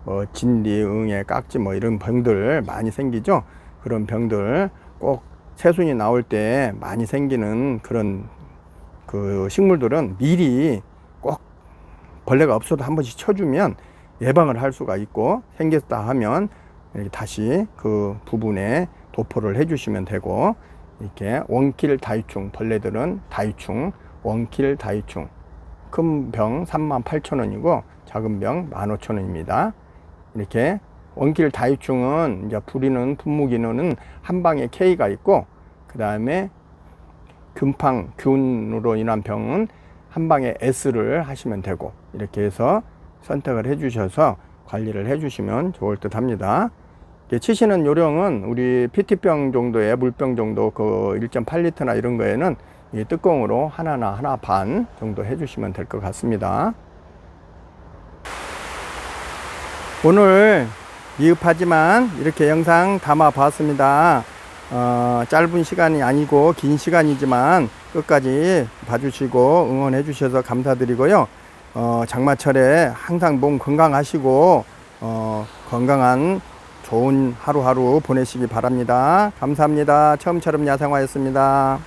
뭐 진디, 응애, 깍지 뭐 이런 병들 많이 생기죠. 그런 병들 꼭 새순이 나올 때 많이 생기는 그런 그 식물들은 미리 꼭 벌레가 없어도 한 번씩 쳐주면 예방을 할 수가 있고, 생겼다 하면 이렇게 다시 그 부분에 도포를 해주시면 되고, 이렇게 원킬 다이충, 벌레들은 다이충, 원킬 다이충, 큰 병 38,000원이고 작은 병 15,000원입니다. 이렇게 원킬 다이충은 이제 부리는 분무기는 한 방에 K가 있고, 그 다음에 균으로 인한 병은 한 방에 S를 하시면 되고, 이렇게 해서 선택을 해 주셔서 관리를 해 주시면 좋을 듯 합니다. 치시는 요령은 우리 PT병 정도의 물병 정도 그 1.8리터나 이런 거에는 이 뚜껑으로 하나 반 정도 해 주시면 될 것 같습니다. 오늘 미흡하지만 이렇게 영상 담아 봤습니다. 짧은 시간이 아니고 긴 시간이지만 끝까지 봐주시고 응원해 주셔서 감사드리고요. 장마철에 항상 몸 건강하시고 건강한 좋은 하루하루 보내시기 바랍니다. 감사합니다. 처음처럼 야생화였습니다.